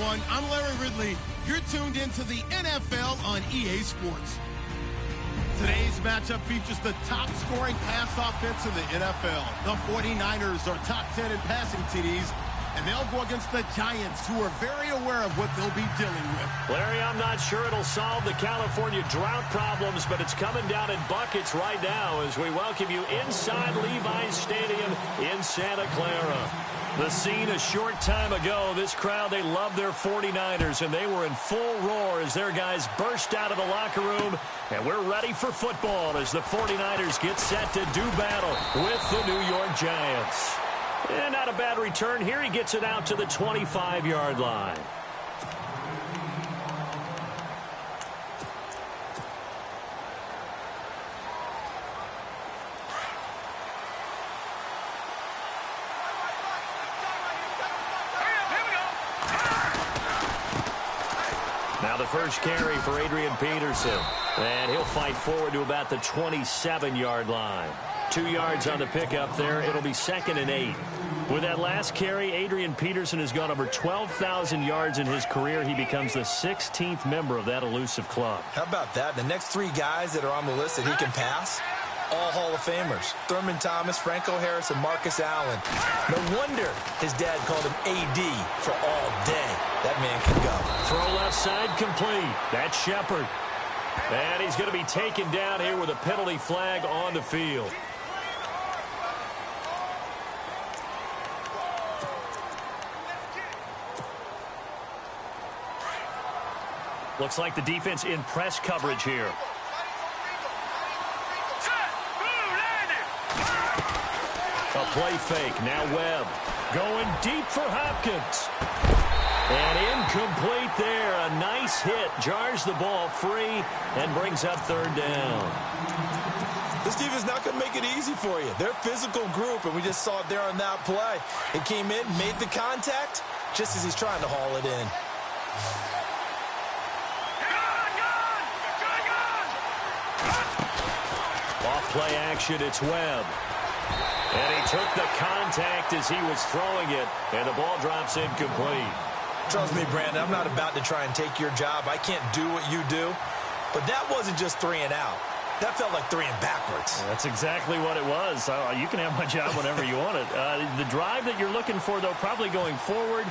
everyone. I'm Larry Ridley. You're tuned into the NFL on EA Sports. Today's matchup features the top-scoring pass offense in the NFL. The 49ers are top 10 in passing TDs, and they'll go against the Giants, who are very aware of what they'll be dealing with. Larry, I'm not sure it'll solve the California drought problems, but it's coming down in buckets right now as we welcome you inside Levi's Stadium in Santa Clara. The scene a short time ago, this crowd, they love their 49ers, and they were in full roar as their guys burst out of the locker room. And we're ready for football as the 49ers get set to do battle with the New York Giants. And not a bad return here. He gets it out to the 25-yard line. Now the first carry for Adrian Peterson. And he'll fight forward to about the 27-yard line. 2 yards on the pickup there. It'll be 2nd and 8. With that last carry, Adrian Peterson has gone over 12,000 yards in his career. He becomes the 16th member of that elusive club. How about that? The next 3 guys that are on the list that he can pass, all Hall of Famers. Thurman Thomas, Franco Harris, and Marcus Allen. No wonder his dad called him AD for all day. That man can go. Throw left side complete. That's Shepard. And he's going to be taken down here with a penalty flag on the field. Looks like the defense in press coverage here. A play fake. Now Webb. Going deep for Hopkins. And incomplete there. A nice hit. Jars the ball free and brings up 3rd down. This defense is not going to make it easy for you. They're a physical group, and we just saw it there on that play. It came in, made the contact, just as he's trying to haul it in. Off-play action, it's Webb. And he took the contact as he was throwing it, and the ball drops incomplete. Trust me, Brandon, I'm not about to try and take your job. I can't do what you do. But that wasn't just 3 and out. That felt like 3 and backwards. That's exactly what it was. You can have my job whenever you want it. The drive that you're looking for, though, probably going forward.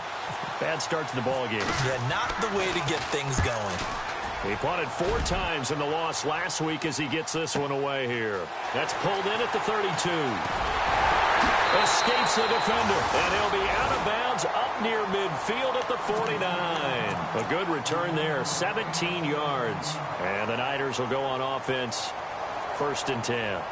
Bad start to the ball game. Yeah, not the way to get things going. He punted 4 times in the loss last week as he gets this one away here. That's pulled in at the 32. Escapes the defender, and he'll be out of bounds up near midfield at the 49. A good return there, 17 yards. And the Niners will go on offense, 1st and 10.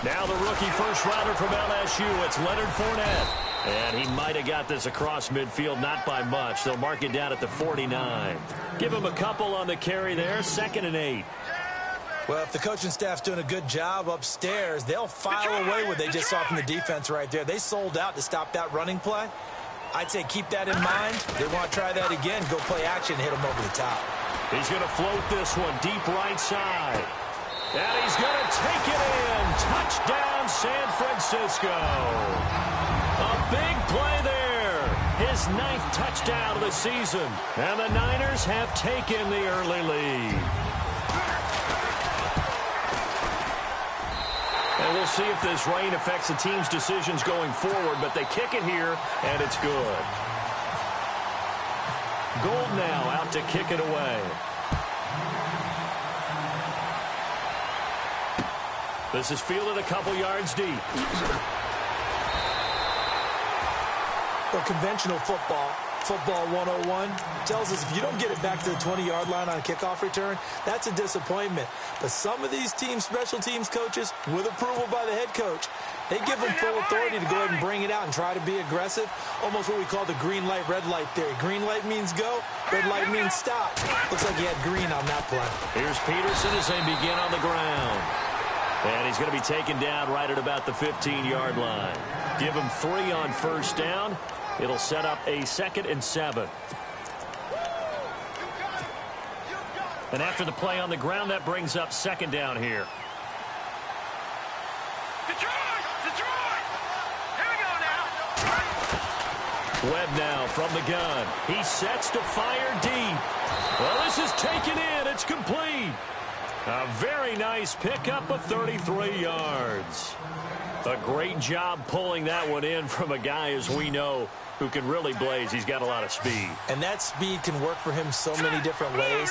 Now the rookie first-rounder from LSU, it's Leonard Fournette. And he might have got this across midfield, not by much. They'll mark it down at the 49. Give him a couple on the carry there, 2nd and 8. Well, if the coaching staff's doing a good job upstairs, they'll file away what they just saw from the defense right there. They sold out to stop that running play. I'd say keep that in mind. They want to try that again, go play action, hit them over the top. He's going to float this one deep right side. And he's going to take it in. Touchdown, San Francisco. A big play there. His 9th touchdown of the season. And the Niners have taken the early lead. And we'll see if this rain affects the team's decisions going forward, but they kick it here, and it's good. Gold now out to kick it away. This is fielded a couple yards deep. Well, conventional football 101, tells us if you don't get it back to the 20-yard line on a kickoff return, that's a disappointment. But some of these teams, special teams coaches, with approval by the head coach, they give them full authority to go ahead and bring it out and try to be aggressive. Almost what we call the green light, red light theory. Green light means go, red light means stop. Looks like he had green on that play. Here's Peterson as they begin on the ground. And he's going to be taken down right at about the 15-yard line. Give him 3 on first down. It'll set up a 2nd and 7. And after the play on the ground, that brings up 2nd down here. Webb now from the gun. He sets to fire deep. Well, this is taken in. It's complete. A very nice pickup of 33 yards. A great job pulling that one in from a guy, as we know, who can really blaze. He's got a lot of speed. And that speed can work for him so many different ways.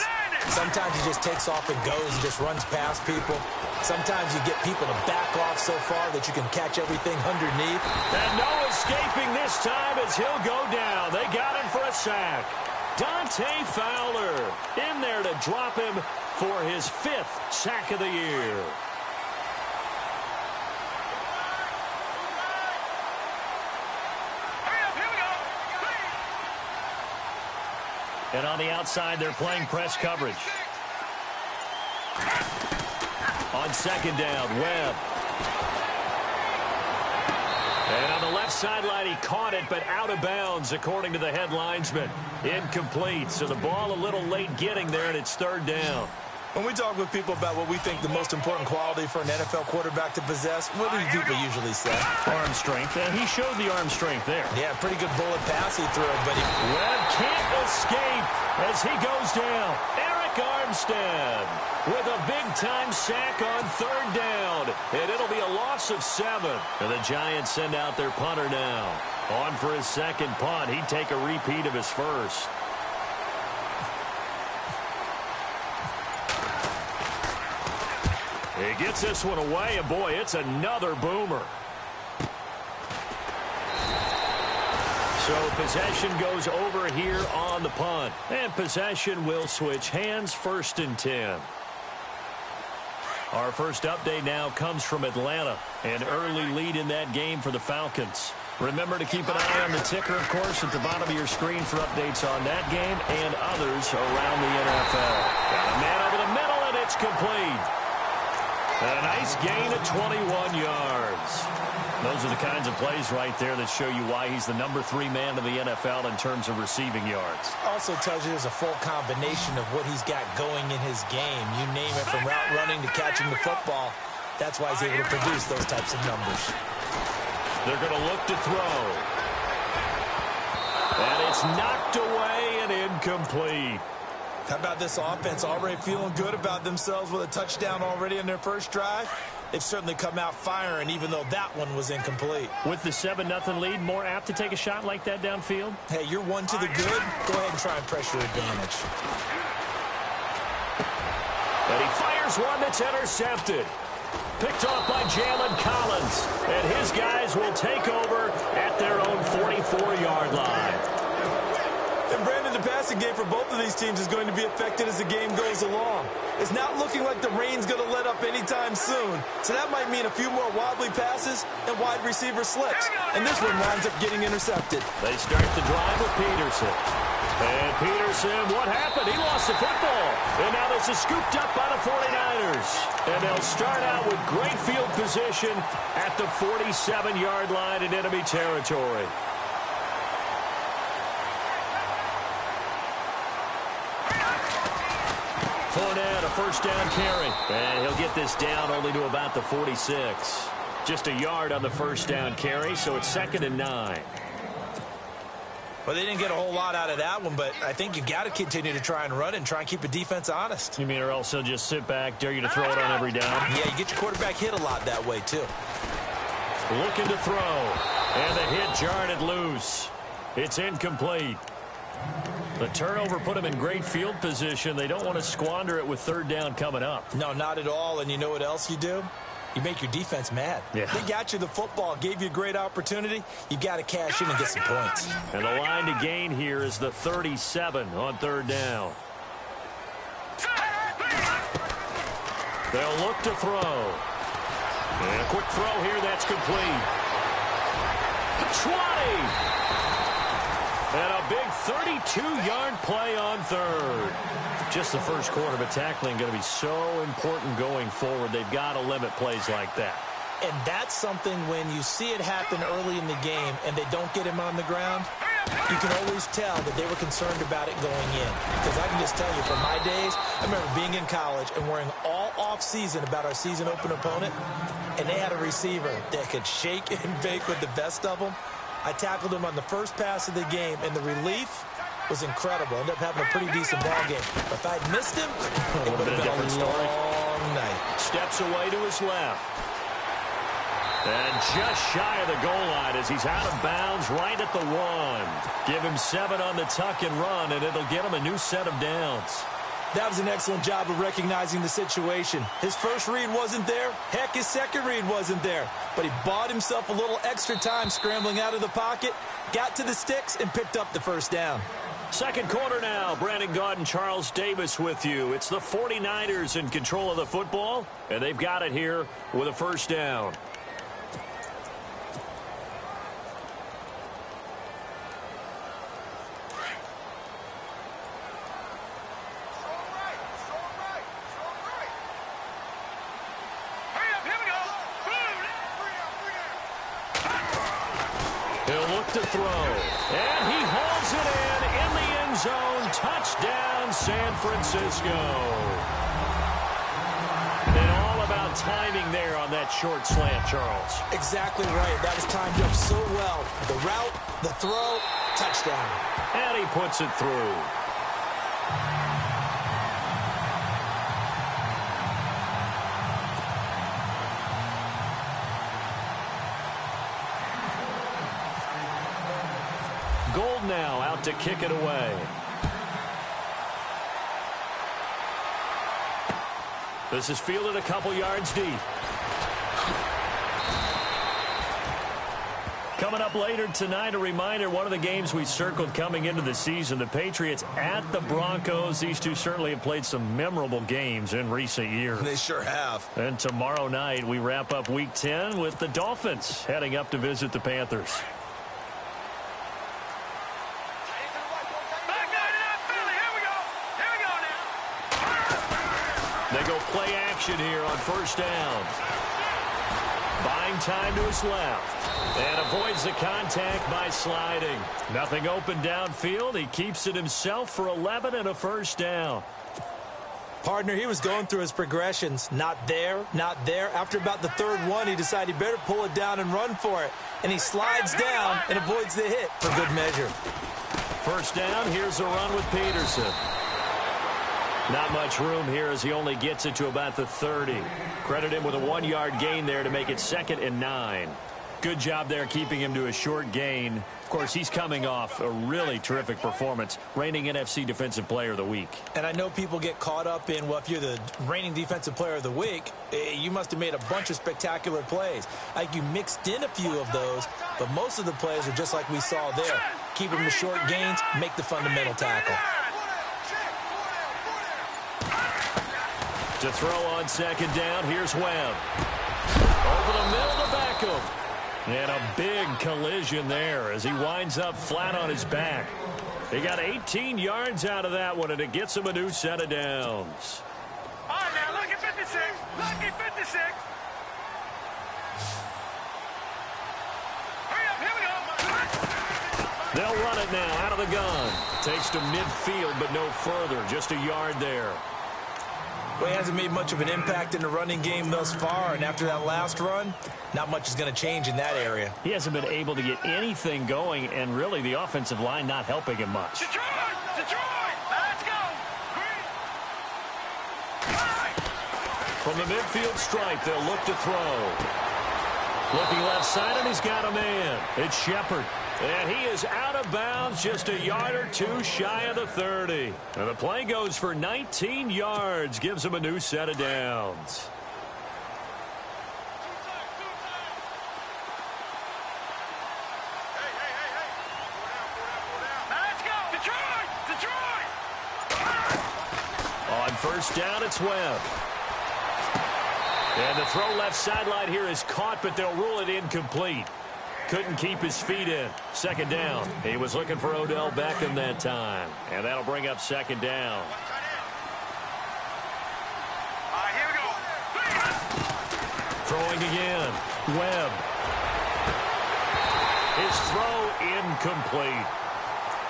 Sometimes he just takes off and goes and just runs past people. Sometimes you get people to back off so far that you can catch everything underneath. And no escaping this time as he'll go down. They got him for a sack. Dante Fowler in there to drop him for his 5th sack of the year. And on the outside, they're playing press coverage. On second down, Webb. And on the left sideline, he caught it, but out of bounds, according to the head linesman. Incomplete, so the ball a little late getting there, and it's 3rd down. When we talk with people about what we think the most important quality for an NFL quarterback to possess, what do people usually say? Arm strength, and he showed the arm strength there. Yeah, pretty good bullet pass he threw, but Webb can't escape as he goes down. Eric Armstead with a big-time sack on 3rd down, and it'll be a loss of 7. And the Giants send out their punter now. On for his 2nd punt. He'd take a repeat of his 1st. He gets this one away, and boy, it's another boomer. So possession goes over here on the punt. And possession will switch hands, 1st and 10. Our first update now comes from Atlanta. An early lead in that game for the Falcons. Remember to keep an eye on the ticker, of course, at the bottom of your screen for updates on that game and others around the NFL. Got a man over the middle, and it's complete. A nice gain of 21 yards. Those are the kinds of plays right there that show you why he's the number 3 man in the NFL in terms of receiving yards. Also tells you there's a full combination of what he's got going in his game. You name it, from route running to catching the football. That's why he's able to produce those types of numbers. They're going to look to throw. And it's knocked away and incomplete. How about this offense already feeling good about themselves with a touchdown already in their first drive? They've certainly come out firing, even though that one was incomplete. With the 7-0 lead, more apt to take a shot like that downfield? Hey, you're one to the good. Go ahead and try and press your advantage. And he fires one that's intercepted. Picked off by Jalen Collins. And his guys will take over at their own 44-yard line. And Brandon, the passing game for both of these teams is going to be affected as the game goes along. It's not looking like the rain's going to let up anytime soon. So that might mean a few more wobbly passes and wide receiver slips. And this one winds up getting intercepted. They start the drive with Peterson. And Peterson, what happened? He lost the football. And now this is scooped up by the 49ers. And they'll start out with great field position at the 47-yard line in enemy territory. Fournette, a first down carry. And he'll get this down only to about the 46. Just a yard on the first down carry, so it's 2nd and 9. Well, they didn't get a whole lot out of that one, but I think you've got to continue to try and run and try and keep the defense honest. You mean, or else they'll just sit back, dare you to throw it on every down? Yeah, you get your quarterback hit a lot that way, too. Looking to throw. And the hit jarred it loose. It's incomplete. The turnover put them in great field position. They don't want to squander it with 3rd down coming up. No, not at all. And you know what else you do? You make your defense mad. Yeah. They got you the football, gave you a great opportunity. You got to cash in and get some points. And the line to gain here is the 37 on 3rd down. They'll look to throw. And a quick throw here, that's complete. 20! And a big 32-yard play on 3rd. Just the first quarter, but tackling going to be so important going forward. They've got to limit plays like that. And that's something when you see it happen early in the game and they don't get him on the ground, you can always tell that they were concerned about it going in. Because I can just tell you, from my days, I remember being in college and worrying all off-season about our season open opponent. and they had a receiver that could shake and bake with the best of them. I tackled him on the first pass of the game, and the relief was incredible. Ended up having a pretty decent ball game. But if I'd missed him, it would have been a long night. Steps away to his left. And just shy of the goal line as he's out of bounds right at the 1. Give him 7 on the tuck and run, and it'll get him a new set of downs. That was an excellent job of recognizing the situation. His first read wasn't there. Heck, his second read wasn't there. But he bought himself a little extra time scrambling out of the pocket, got to the sticks, and picked up the first down. Second quarter now. Brandon Gaud and Charles Davis with you. It's the 49ers in control of the football, and they've got it here with a first down. To throw, and he hauls it in the end zone. Touchdown, San Francisco. And all about timing there on that short slant, Charles. Exactly right. That was timed up so well. The route, the throw, touchdown. And he puts it through. Gold now out to kick it away. This is fielded a couple yards deep. Coming up later tonight, a reminder, one of the games we circled coming into the season, the Patriots at the Broncos. These two certainly have played some memorable games in recent years. They sure have. And tomorrow night, we wrap up Week 10 with the Dolphins heading up to visit the Panthers. They go play action here on first down. Buying time to his left. And avoids the contact by sliding. Nothing open downfield. He keeps it himself for 11 and a first down. Partner, he was going through his progressions. Not there, not there. After about the third one, he decided he better pull it down and run for it. And he slides down and avoids the hit for good measure. First down, here's a run with Peterson. Not much room here as he only gets it to about the 30. Credit him with a 1-yard gain there to make it 2nd and 9. Good job there keeping him to a short gain. Of course, he's coming off a really terrific performance, reigning NFC Defensive Player of the Week. And I know people get caught up in, well, if you're the reigning Defensive Player of the Week, you must have made a bunch of spectacular plays. Like you mixed in a few of those, but most of the plays are just like we saw there. Keep them to short gains, make the fundamental tackle. To throw on second down, here's Webb. Over the middle to Beckham. And a big collision there as he winds up flat on his back. He got 18 yards out of that one, and it gets him a new set of downs. All right, now, look at 56. Look at 56. Hurry up, here we go. They'll run it now out of the gun. Takes to midfield, but no further. Just a yard there. Well, he hasn't made much of an impact in the running game thus far, and after that last run, not much is going to change in that area. He hasn't been able to get anything going, and really the offensive line not helping him much. Detroit! Detroit! Let's go! From the midfield stripe, they'll look to throw. Looking left side, and he's got a man. It's Shepard. And he is out of bounds, just a yard or two shy of the 30. And the play goes for 19 yards, gives him a new set of downs. Let's go! Detroit! Detroit! On first down, it's Webb. And the throw left sideline here is caught, but they'll rule it incomplete. Couldn't keep his feet in. Second down. He was looking for Odell Beckham that time. And that'll bring up second down. All right, here we go. Throwing again. Webb. His throw incomplete.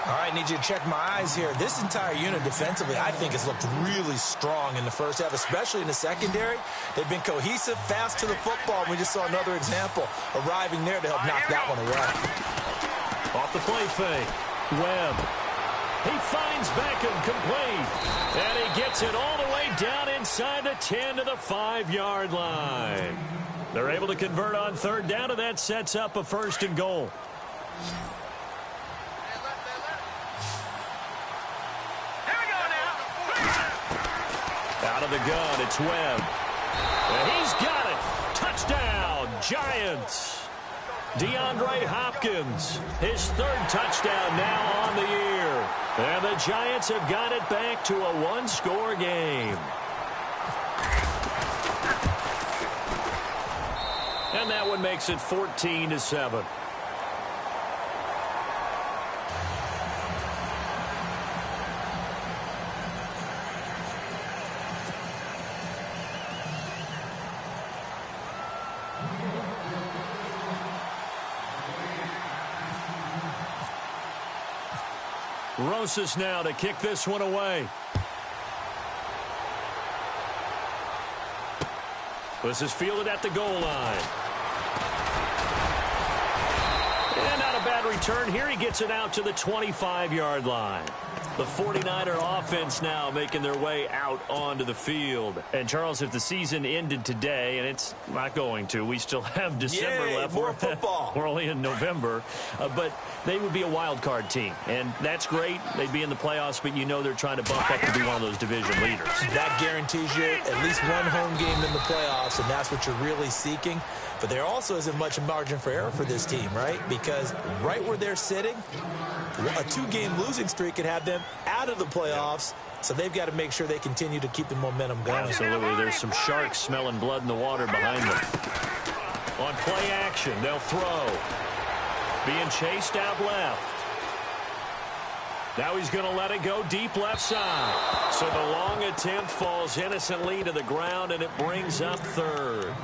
All right, need you to check my eyes here. This entire unit defensively, I think, has looked really strong in the first half, especially in the secondary. They've been cohesive, fast to the football. We just saw another example arriving there to help knock that one away. Off the play fake. Webb. He finds Beckham complete. And he gets it all the way down inside the 10 to the 5-yard line. They're able to convert on third down, and that sets up a 1st and goal. Out of the gun, it's Webb. And he's got it. Touchdown, Giants. DeAndre Hopkins, his 3rd touchdown now on the year. And the Giants have got it back to a 1-score game. And that one makes it 14-7. Rosas now to kick this one away. This is fielded at the goal line. And not a bad return here. He gets it out to the 25-yard line. The 49er offense now making their way out onto the field. And, Charles, if the season ended today, and it's not going to, we still have December left. More football. We're only in November. But they would be a wild card team. And that's great. They'd be in the playoffs, but you know they're trying to bump up to be one of those division leaders. That guarantees you at least one home game in the playoffs, and that's what you're really seeking. But there also isn't much margin for error for this team, right? Because right where they're sitting, a 2-game losing streak could have them out of the playoffs, so they've got to make sure they continue to keep the momentum going. Absolutely. There's some sharks smelling blood in the water behind them. On play action, they'll throw. Being chased out left. Now he's going to let it go deep left side. So the long attempt falls innocently to the ground, and it brings up 3rd.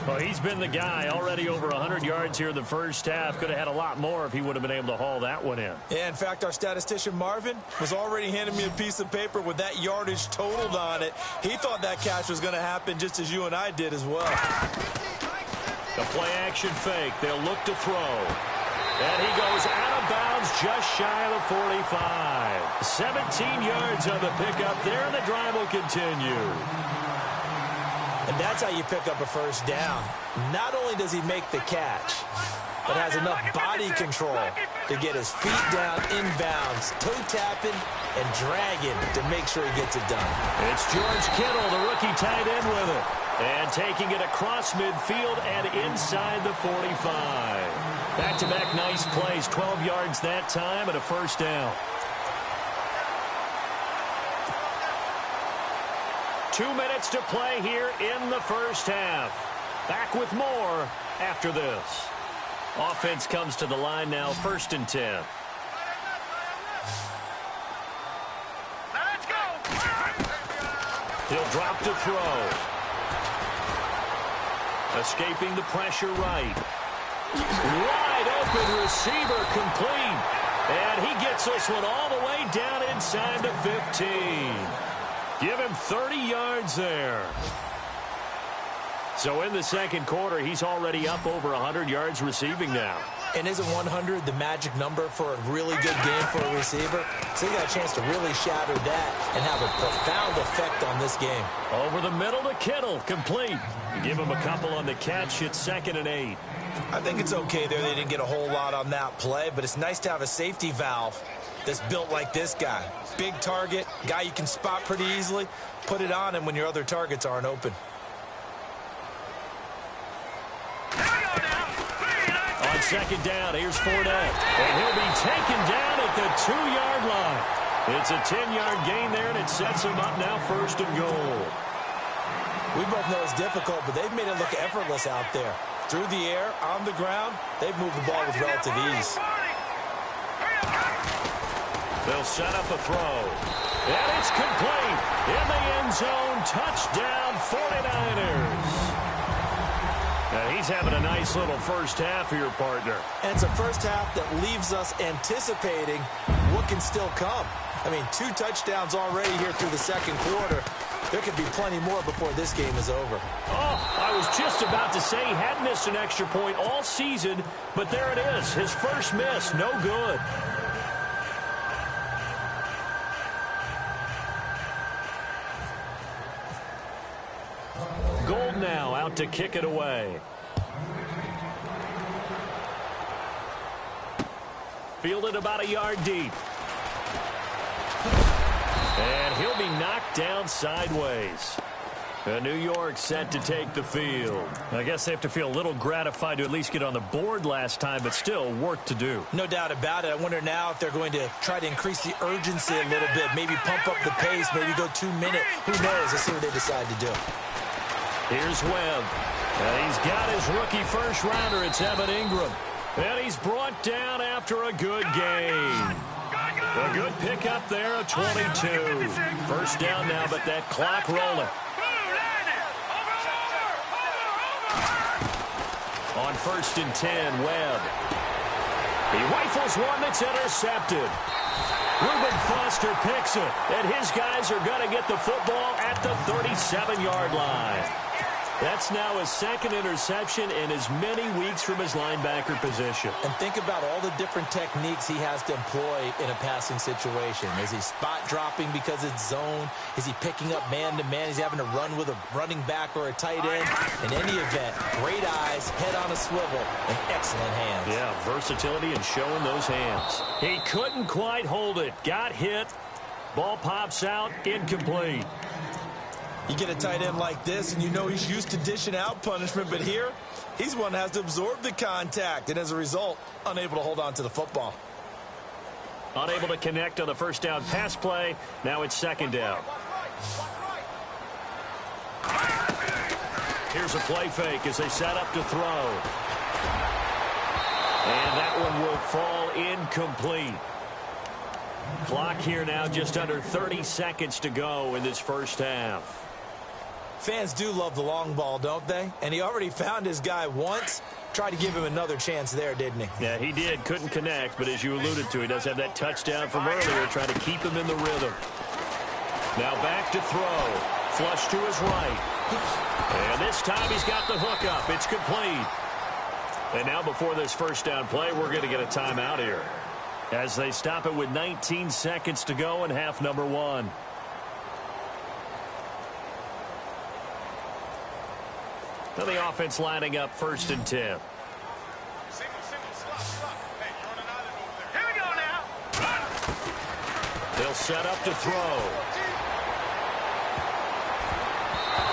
Well, he's been the guy. Already over 100 yards here in the first half. Could have had a lot more if he would have been able to haul that one in. Yeah, in fact, our statistician Marvin was already handing me a piece of paper with that yardage totaled on it. He thought that catch was going to happen just as you and I did as well. The play action fake. They'll look to throw. And he goes out of bounds just shy of the 45. 17 yards on the pickup there, and the drive will continue. And that's how you pick up a 1st down. Not only does he make the catch, but has enough body control to get his feet down inbounds, toe-tapping and dragging to make sure he gets it done. It's George Kittle, the rookie tight end with it. And taking it across midfield and inside the 45. Back-to-back nice plays, 12 yards that time and a 1st down. 2 minutes to play here in the first half. Back with more after this. Offense comes to the line now, 1st and 10. Let's go. He'll drop to throw. Escaping the pressure right. Wide open receiver complete. And he gets this one all the way down inside the 15. Give him 30 yards there. So in the second quarter, he's already up over 100 yards receiving now. And isn't 100 the magic number for a really good game for a receiver? So he got a chance to really shatter that and have a profound effect on this game. Over the middle to Kittle, complete. Give him a couple on the catch. It's 2nd and 8. I think it's okay there. They didn't get a whole lot on that play, but it's nice to have a safety valve that's built like this guy. Big target, guy you can spot pretty easily. Put it on him when your other targets aren't open. On 2nd down, here's Fournette. And he'll be taken down at the 2-yard line. It's a 10-yard gain there, and it sets him up now 1st and goal. We both know it's difficult, but they've made it look effortless out there. Through the air, on the ground, they've moved the ball with relative ease. They'll set up a throw. And it's complete. In the end zone, touchdown 49ers. Now he's having a nice little first half here, partner. And it's a first half that leaves us anticipating what can still come. I mean, 2 touchdowns already here through the second quarter. There could be plenty more before this game is over. Oh, I was just about to say he had missed an extra point all season, but there it is. His first miss, no good. Gold now out to kick it away. Fielded about a yard deep. And he'll be knocked down sideways. New York set to take the field. I guess they have to feel a little gratified to at least get on the board last time, but still work to do. No doubt about it. I wonder now if they're going to try to increase the urgency a little bit, maybe pump up the pace, maybe go 2 minute. Who knows? Let's see what they decide to do. Here's Webb. And he's got his rookie first rounder. It's Evan Ingram. And he's brought down after a good game. A good pickup there, a 22. First down now, but that clock rolling. On 1st and 10, Webb. He rifles one that's intercepted. Reuben Foster picks it, and his guys are going to get the football at the 37-yard line. That's now his second interception in as many weeks from his linebacker position. And think about all the different techniques he has to employ in a passing situation. Is he spot dropping because it's zone? Is he picking up man-to-man? He's having to run with a running back or a tight end. In any event, great eyes, head on a swivel, and excellent hands. Yeah, versatility and showing those hands. He couldn't quite hold it. Got hit. Ball pops out, incomplete. You get a tight end like this, and you know he's used to dishing out punishment, but here, he's one that has to absorb the contact, and as a result, unable to hold on to the football. Unable to connect on the first down pass play. Now it's second down. Here's a play fake as they set up to throw. And that one will fall incomplete. Clock here now, just under 30 seconds to go in this first half. Fans do love the long ball, don't they? And he already found his guy once. Tried to give him another chance there, didn't he? Yeah, he did. Couldn't connect, but as you alluded to, he does have that touchdown from earlier, trying to keep him in the rhythm. Now back to throw. Flush to his right. And this time he's got the hook up. It's complete. And now before this first down play, we're going to get a timeout here, as they stop it with 19 seconds to go in half number 1. Now the offense lining up 1st and 10. Here we go now. They'll set up to throw.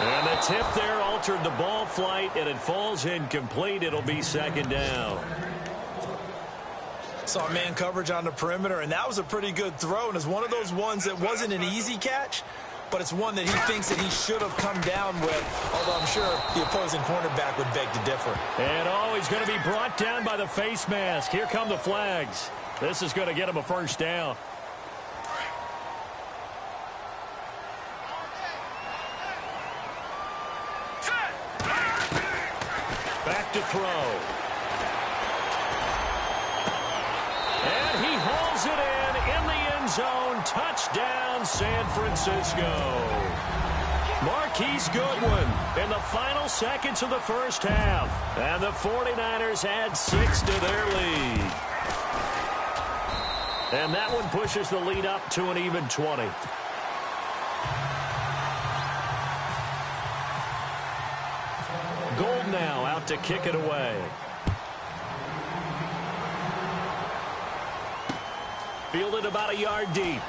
And the tip there altered the ball flight, and it falls incomplete. It'll be second down. Saw man coverage on the perimeter, and that was a pretty good throw, and it's one of those ones that wasn't an easy catch, but it's one that he thinks that he should have come down with, although I'm sure the opposing cornerback would beg to differ. And he's going to be brought down by the face mask. Here come the flags. This is going to get him a first down. Back to throw. And he hauls it in the end zone. Touchdown, San Francisco. Marquise Goodwin in the final seconds of the first half. And the 49ers add 6 to their lead. And that one pushes the lead up to an even 20. Gold now out to kick it away. Fielded about a yard deep.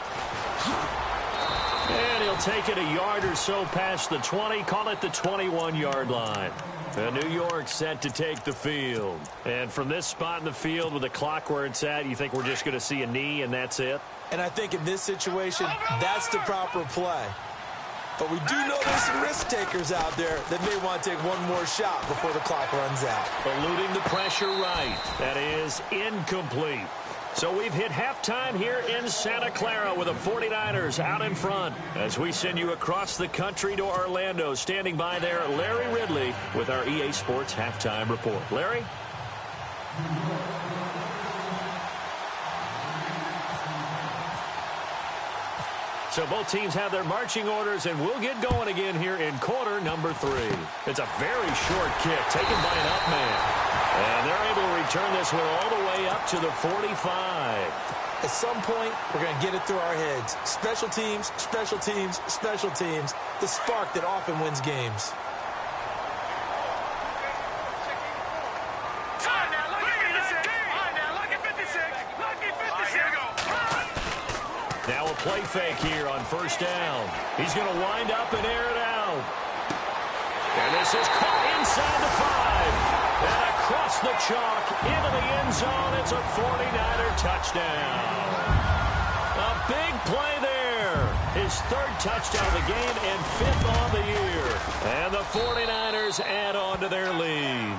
And he'll take it a yard or so past the 20. Call it the 21-yard line. And New York set to take the field. And from this spot in the field with the clock where it's at, you think we're just going to see a knee and that's it? And I think in this situation, that's the proper play. But we do know there's some risk takers out there that may want to take one more shot before the clock runs out. Eluding the pressure right. That is incomplete. So we've hit halftime here in Santa Clara with the 49ers out in front. As we send you across the country to Orlando, standing by there, Larry Ridley with our EA Sports Halftime Report. Larry? So both teams have their marching orders, and we'll get going again here in quarter number 3. It's a very short kick taken by an up man. And they're able to return this one all the way up to the 45. At some point, we're going to get it through our heads. Special teams, special teams, special teams. The spark that often wins games. Now a play fake here on first down. He's going to wind up and air it out. And this is caught inside the 5. And across the chalk into the end zone. It's a 49er touchdown. A big play there. His 3rd touchdown of the game and 5th on the year. And the 49ers add on to their lead.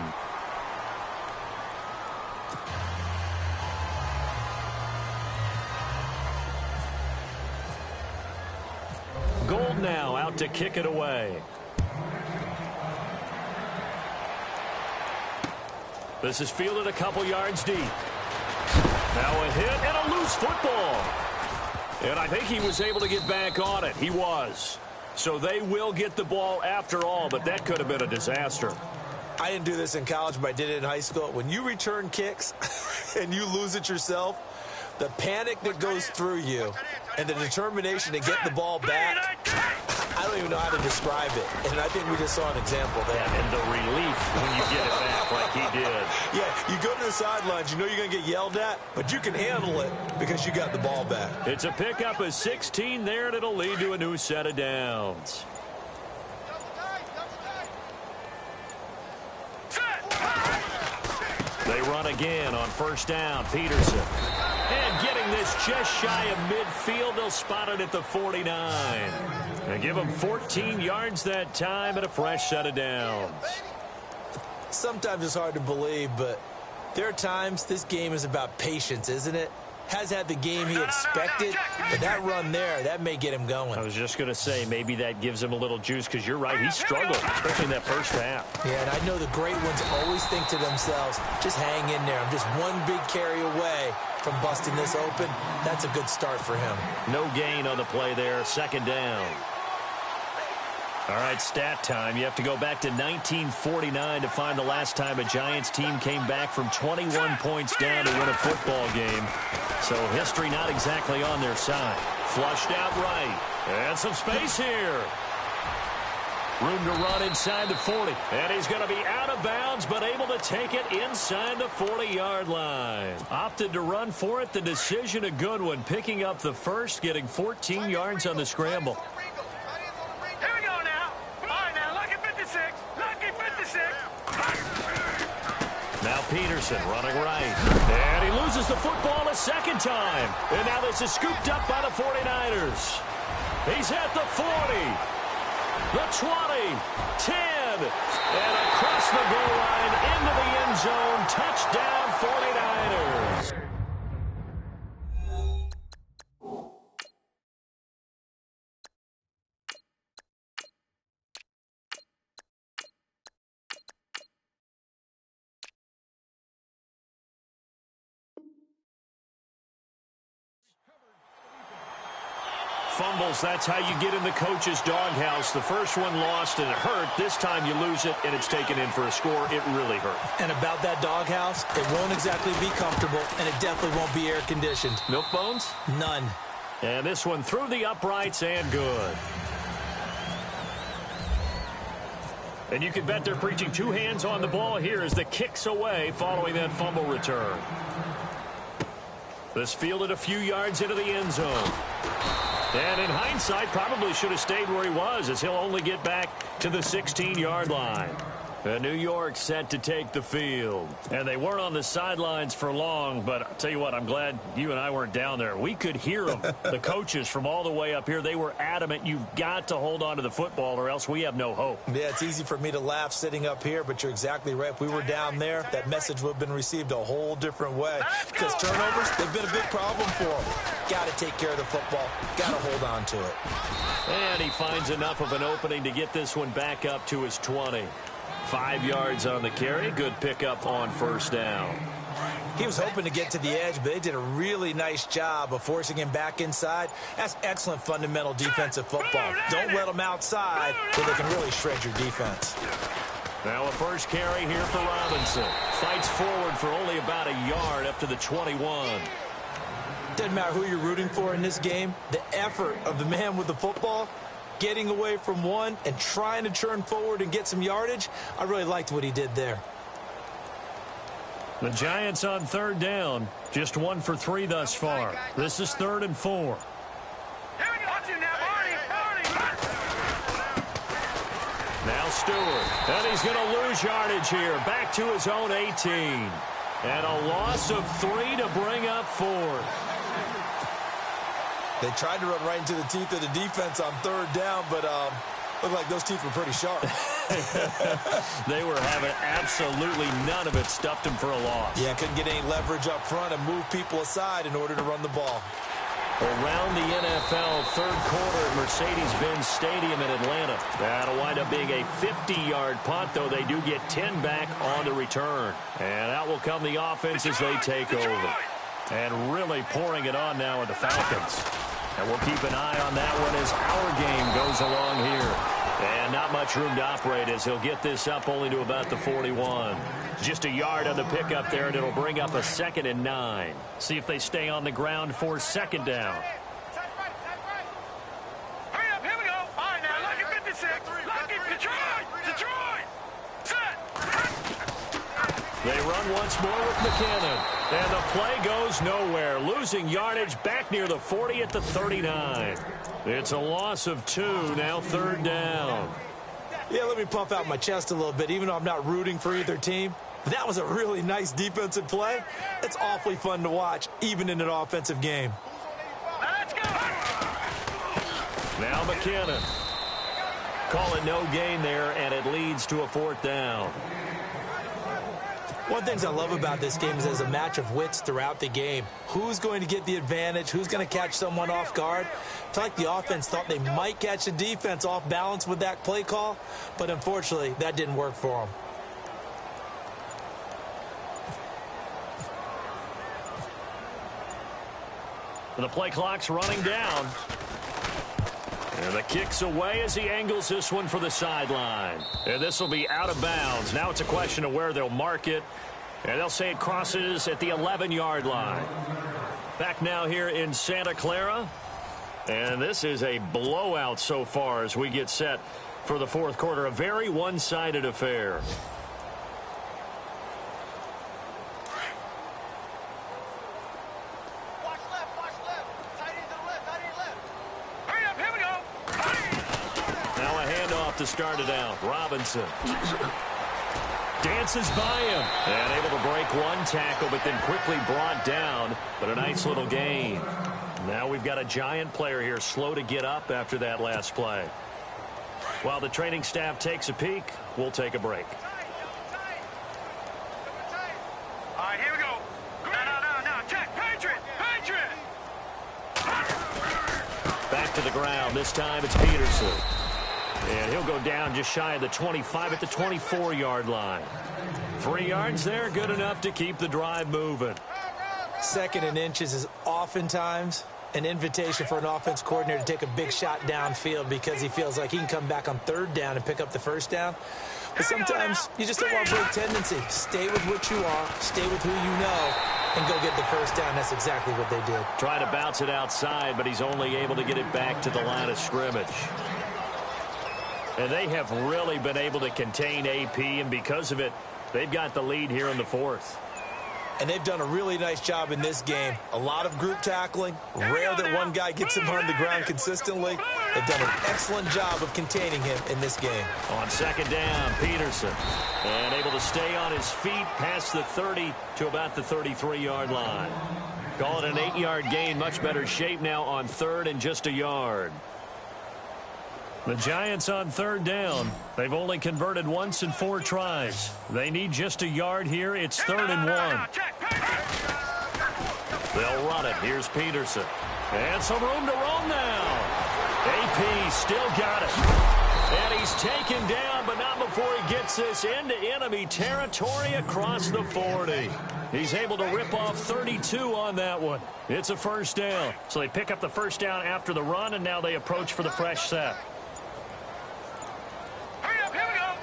Gold now out to kick it away. This is fielded a couple yards deep. Now a hit and a loose football. And I think he was able to get back on it. He was. So they will get the ball after all, but that could have been a disaster. I didn't do this in college, but I did it in high school. When you return kicks and you lose it yourself, the panic that goes through you and the determination to get the ball back, I don't even know how to describe it. And I think we just saw an example there. And the relief when you get it back like he did. Yeah, you go to the sidelines, you know you're going to get yelled at, but you can handle it because you got the ball back. It's a pickup of 16 there, and it'll lead to a new set of downs. They run again on first down. Peterson. And getting this just shy of midfield. They'll spot it at the 49. And give them 14 yards that time and a fresh set of downs. Sometimes it's hard to believe, but there are times this game is about patience, isn't it? Has had the game he expected, but that run there, that may get him going. I was just going to say, maybe that gives him a little juice, because you're right, he struggled, especially in that first half. Yeah, and I know the great ones always think to themselves, just hang in there. I'm just one big carry away from busting this open. That's a good start for him. No gain on the play there, second down. All right, stat time. You have to go back to 1949 to find the last time a Giants team came back from 21 points down to win a football game. So history not exactly on their side. Flushed out right. And some space here. Room to run inside the 40. And he's going to be out of bounds, but able to take it inside the 40-yard line. Opted to run for it. The decision a good one. Picking up the first, getting 14 yards on the scramble. Now Peterson running right. And he loses the football a second time. And now this is scooped up by the 49ers. He's at the 40, the 20, 10, and across the goal line into the end zone. Touchdown 49ers. Fumbles, that's how you get in the coach's doghouse. The first one lost and it hurt. This time you lose it and it's taken in for a score. It really hurt. And about that doghouse, it won't exactly be comfortable, and it definitely won't be air-conditioned. Milk bones? None. And this one through the uprights and good. And you can bet they're preaching two hands on the ball here as the kick's away following that fumble return. This fielded a few yards into the end zone. And in hindsight, probably should have stayed where he was, as he'll only get back to the 16-yard line. And New York set to take the field. And they weren't on the sidelines for long, but I'll tell you what, I'm glad you and I weren't down there. We could hear them, the coaches from all the way up here. They were adamant, you've got to hold on to the football or else we have no hope. Yeah, it's easy for me to laugh sitting up here, but you're exactly right. If we were down there, that message would have been received a whole different way. Because turnovers, they've been a big problem for them. Got to take care of the football. Got to hold on to it. And he finds enough of an opening to get this one back up to his 20. 5 yards on the carry. Good pickup on first down. He was hoping to get to the edge, but they did a really nice job of forcing him back inside. That's excellent fundamental defensive football. Don't let them outside where they can really shred your defense. Now a first carry here for Robinson. Fights forward for only about a yard up to the 21. Doesn't matter who you're rooting for in this game. The effort of the man with the football, getting away from one and trying to turn forward and get some yardage, I really liked what he did there. The Giants on third down. Just 1 for 3 thus far. This is 3rd and 4. Here we go. Watch him now, Barney. Now Stewart. And he's going to lose yardage here. Back to his own 18. And a loss of 3 to bring up 4. They tried to run right into the teeth of the defense on third down, but looked like those teeth were pretty sharp. They were having absolutely none of it. Stuffed him for a loss. Yeah, couldn't get any leverage up front and move people aside in order to run the ball. Around the NFL, third quarter at Mercedes-Benz Stadium in Atlanta. That'll wind up being a 50-yard punt, though they do get 10 back on the return. And out will come the offense as they take over. And really pouring it on now with the Falcons. And we'll keep an eye on that one as our game goes along here. And not much room to operate as he'll get this up only to about the 41. Just a yard on the pickup there, and it'll bring up a 2nd and 9. See if they stay on the ground for 2nd down. Hurry up, here we go. All right, now, Lucky 56. Lucky, Detroit. Set. They run once more with McKinnon. And the play goes nowhere. Losing yardage back near the 40 at the 39. It's a loss of 2, now 3rd down. Yeah, let me puff out my chest a little bit, even though I'm not rooting for either team. That was a really nice defensive play. It's awfully fun to watch, even in an offensive game. Let's go. Now McKinnon. Call it no gain there, and it leads to a 4th down. One of the things I love about this game is there's a match of wits throughout the game. Who's going to get the advantage? Who's going to catch someone off guard? I feel like the offense thought they might catch the defense off balance with that play call, but unfortunately, that didn't work for them. The play clock's running down. And the kick's away as he angles this one for the sideline. And this will be out of bounds. Now it's a question of where they'll mark it. And they'll say it crosses at the 11-yard line. Back now here in Santa Clara. And this is a blowout so far as we get set for the 4th quarter. A very one-sided affair. To start it out. Robinson dances by him and able to break one tackle, but then quickly brought down. But a nice little gain. Now we've got a Giant player here slow to get up after that last play. While the training staff takes a peek, we'll take a break. All right, here we go. Now, check. Patriot. Back to the ground. This time it's Peterson. And he'll go down just shy of the 25 at the 24-yard line. 3 yards there, good enough to keep the drive moving. 2nd and inches is oftentimes an invitation for an offense coordinator to take a big shot downfield because he feels like he can come back on 3rd down and pick up the 1st down. But sometimes you just don't want to break tendency. Stay with what you are, stay with who you know, and go get the 1st down. That's exactly what they did. Try to bounce it outside, but he's only able to get it back to the line of scrimmage. And they have really been able to contain AP, and because of it, they've got the lead here in the 4th. And they've done a really nice job in this game. A lot of group tackling. Rare that one guy gets him on the ground consistently. They've done an excellent job of containing him in this game. On 2nd down, Peterson. And able to stay on his feet past the 30 to about the 33-yard line. Call it an 8-yard gain. Much better shape now on 3rd and just a yard. The Giants on 3rd down. They've only converted once in 4 tries. They need just a yard here. It's 3rd and 1. They'll run it. Here's Peterson. And some room to roam now. AP still got it. And he's taken down, but not before he gets this into enemy territory across the 40. He's able to rip off 32 on that one. It's a first down. So they pick up the first down after the run, and now they approach for the fresh set. Hurry up, here we go.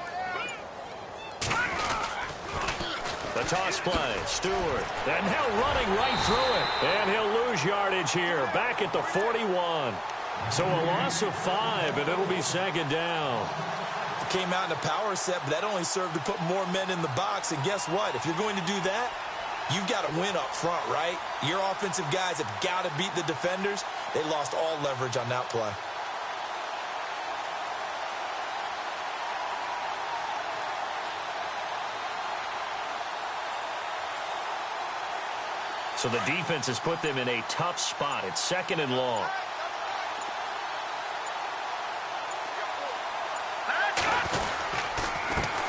The toss play, Stewart. And now running right through it. And he'll lose yardage here, back at the 41. So a loss of 5, and it'll be second down. Came out in a power set, but that only served to put more men in the box. And guess what? If you're going to do that, you've got to win up front, right? Your offensive guys have got to beat the defenders. They lost all leverage on that play. So the defense has put them in a tough spot. It's second and long.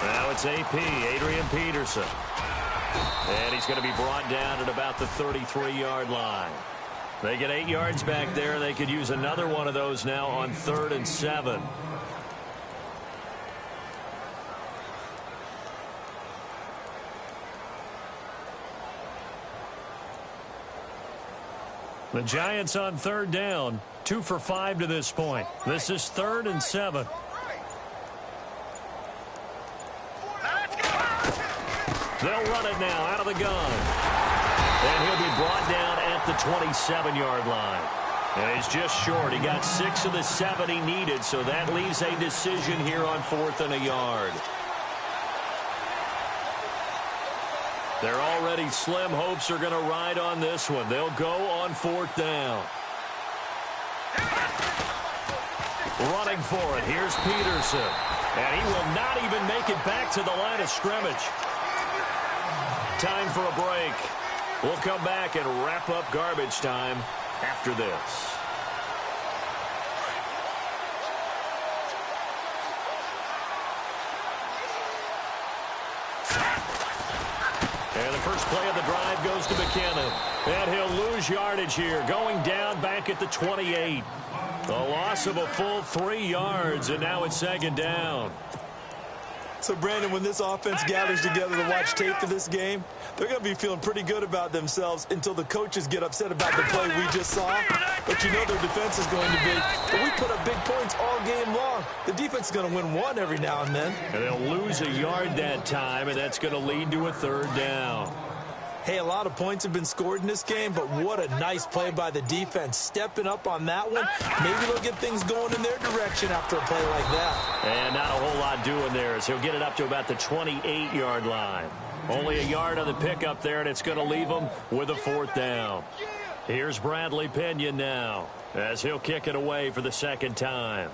Now it's AP, Adrian Peterson. And he's going to be brought down at about the 33-yard line. They get 8 yards back there. They could use another one of those now on 3rd and 7. The Giants on 3rd down, 2 for 5 to this point. This is 3rd and 7. They'll run it now out of the gun. And he'll be brought down at the 27-yard line. And he's just short. He got 6 of the 7 he needed, so that leaves a decision here on 4th and a yard. Their already slim hopes are going to ride on this one. They'll go on 4th down. Running for it. Here's Peterson. And he will not even make it back to the line of scrimmage. Time for a break. We'll come back and wrap up garbage time after this. And the first play of the drive goes to McKinnon. And he'll lose yardage here, going down back at the 28. A loss of a full 3 yards, and now it's second down. So, Brandon, when this offense gathers together to watch tape for this game, they're going to be feeling pretty good about themselves until the coaches get upset about the play we just saw. But you know their defense is going to be. But we put up big points all game long. The defense is going to win one every now and then. And they'll lose a yard that time, and that's going to lead to a 3rd down. Hey, a lot of points have been scored in this game, but what a nice play by the defense. Stepping up on that one, maybe they'll get things going in their direction after a play like that. And not a whole lot doing there as he'll get it up to about the 28-yard line. Only a yard on the pickup there, and it's going to leave him with a 4th down. Here's Bradley Pinion now as he'll kick it away for the 2nd time.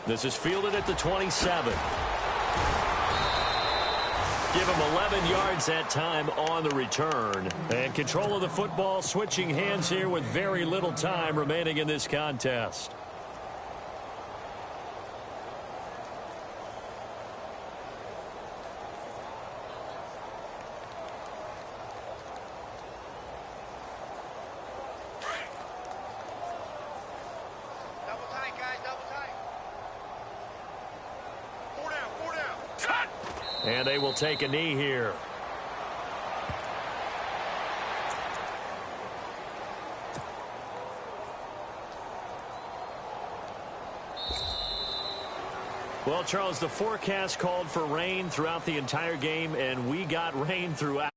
This is fielded at the 27. Give him 11 yards that time on the return. And control of the football switching hands here with very little time remaining in this contest. And they will take a knee here. Well, Charles, the forecast called for rain throughout the entire game, and we got rain throughout.